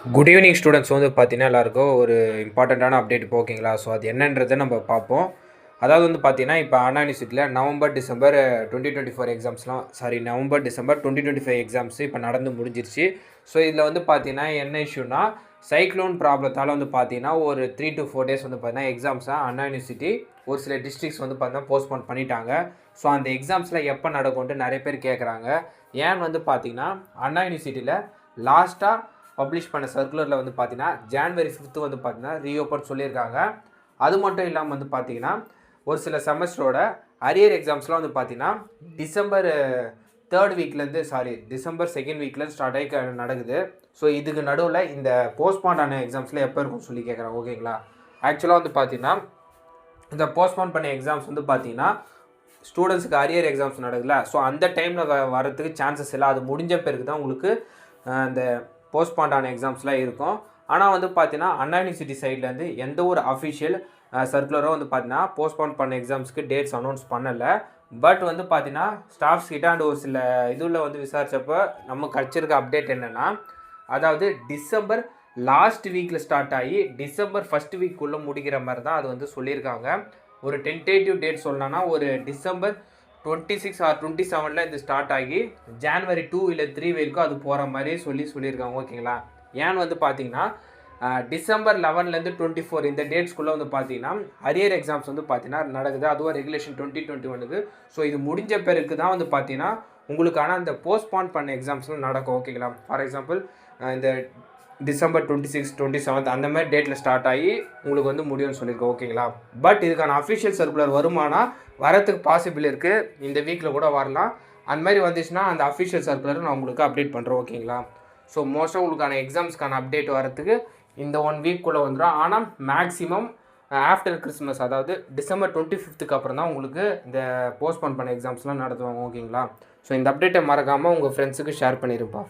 Good evening students வந்து பார்த்தீங்கன்னா எல்லாருக்கும் ஒரு இம்பார்ட்டண்ட்டான அப்டேட் இப்போ ஓகேங்களா. ஸோ அது என்னன்றதை நம்ம பார்ப்போம். அதாவது வந்து பார்த்தீங்கன்னா இப்போ அண்ணா யூனிவர்சிட்டியில் நவம்பர் டிசம்பர் 2024 எக்ஸாம்ஸ்லாம் நவம்பர் டிசம்பர் 2025 எக்ஸாம்ஸ் இப்போ நடந்து முடிஞ்சிருச்சு. ஸோ இதில் வந்து பார்த்தீங்கன்னா என்ன இஷ்யூனா சைக்ளோன் ப்ராப்ளத்தால் வந்து பார்த்தீங்கன்னா ஒரு 3 to 4 டேஸ் வந்து பார்த்தீங்கன்னா எக்ஸாம்ஸை அண்ணா யூனிவர்சிட்டி ஒரு சில டிஸ்ட்ரிக்ஸ் வந்து பார்த்தீங்கன்னா போஸ்ட்போன் பண்ணிட்டாங்க. ஸோ அந்த எக்ஸாம்ஸில் எப்போ நடக்கும்ட்டு நிறைய பேர் கேட்குறாங்க. ஏன்னு வந்து பார்த்தீங்கன்னா அண்ணா யூனிவர்சிட்டியில் லாஸ்ட்டாக பப்ளிஷ் பண்ண சர்க்குலரில் வந்து பார்த்தீங்கன்னா ஜான்வரி 5 வந்து பார்த்தீங்கன்னா ரீஓப்பன் சொல்லியிருக்காங்க. அது மட்டும் இல்லாமல் வந்து பார்த்தீங்கன்னா ஒரு சில செமஸ்டரோட அரியர் எக்ஸாம்ஸ்லாம் வந்து பார்த்தீங்கன்னா டிசம்பர் 3rd வீக்லேருந்து டிசம்பர் 2nd வீக்லேருந்து ஸ்டார்ட் ஆகி நடக்குது. ஸோ இதுக்கு நடுவில் இந்த போஸ்ட்பாண்ட் ஆன எக்ஸாம்ஸில் எப்போ இருக்கும்னு சொல்லி கேட்குறாங்க ஓகேங்களா. ஆக்சுவலாக வந்து பார்த்தீங்கன்னா இந்த போஸ்ட்பாண்ட் பண்ண எக்ஸாம்ஸ் வந்து பார்த்தீங்கன்னா ஸ்டூடெண்ட்ஸுக்கு அரியர் எக்ஸாம்ஸ் நடக்குதுல. ஸோ அந்த டைமில் வரதுக்கு சான்சஸ் இல்லை. அது முடிஞ்ச பிறகு தான் உங்களுக்கு இந்த போஸ்ட்பாண்ட் ஆன எக்ஸாம்ஸ்லாம் இருக்கும். ஆனால் வந்து பார்த்தீங்கன்னா அண்ணா யூனிவர்சிட்டி சைட்லேருந்து எந்த ஒரு அஃபிஷியல் சர்க்குலரோ வந்து பார்த்தீங்கன்னா போஸ்ட்பாண்ட் பண்ண எக்ஸாம்ஸ்க்கு டேட்ஸ் அனௌன்ஸ் பண்ணலை. பட் வந்து பார்த்தீங்கன்னா ஸ்டாஃப்ஸ் கிட்ட அண்ட் ஒரு சில இதில் வந்து விசாரித்தப்போ நம்ம கிடச்சிருக்க அப்டேட் என்னென்னா, அதாவது டிசம்பர் லாஸ்ட் வீக்கில் ஸ்டார்ட் ஆகி டிசம்பர் 1st வீக்குள்ளே முடிக்கிற மாதிரி தான் அது வந்து சொல்லியிருக்காங்க. ஒரு டென்டேட்டிவ் டேட் சொல்லணும்னா ஒரு டிசம்பர் 26 or 27 இது ஸ்டார்ட் ஆகி ஜான்வரி 2 இல்லை 3 வரைக்கும் அது போகிற மாதிரி சொல்லியிருக்காங்க ஓகேங்களா. ஏன்னு வந்து பார்த்தீங்கன்னா டிசம்பர் 11லேருந்து 24 இந்த டேட்ஸ்குள்ளே வந்து பார்த்தீங்கன்னா அரியர் எக்ஸாம்ஸ் வந்து பார்த்தீங்கன்னா நடக்குது. அதுவும் ரெகுலேஷன் 2021க்கு. ஸோ இது முடிஞ்ச பிறகு தான் வந்து பார்த்தீங்கன்னா உங்களுக்கான அந்த போஸ்ட்பாண்ட் பண்ண எக்ஸாம்ஸ்லாம் நடக்கும் ஓகேங்களா. ஃபார் எக்ஸாம்பிள் இந்த டிசம்பர் 26, 27 அந்த மாதிரி டேட்டில் ஸ்டார்ட் ஆகி உங்களுக்கு வந்து முடியும்னு சொல்லியிருக்கோம் ஓகேங்களா. பட் இதுக்கான அஃபிஷியல் சர்க்குலர் வருமானா வரத்துக்கு பாசிபிள் இருக்குது. இந்த வீக்கில் கூட வரலாம். அந்த மாதிரி வந்துச்சுன்னா அந்த அஃபிஷியல் சர்க்குலர் நான் உங்களுக்கு அப்டேட் பண்ணுறேன் ஓகேங்களா. ஸோ மோஸ்ட்டாக உங்களுக்கான எக்ஸாம்ஸ்க்கான அப்டேட் வரத்துக்கு இந்த 1 வீக்குள்ளே வந்துடும். ஆனால் மேக்ஸிமம் ஆஃப்டர் கிறிஸ்மஸ், அதாவது டிசம்பர் 25க்கு அப்புறம் தான் உங்களுக்கு இந்த போஸ்ட்போன் பண்ண எக்ஸாம்ஸ்லாம் நடத்துவாங்க ஓகேங்களா. ஸோ இந்த அப்டேட்டை மறக்காமல் உங்கள் ஃப்ரெண்ட்ஸுக்கு ஷேர் பண்ணியிருப்பா.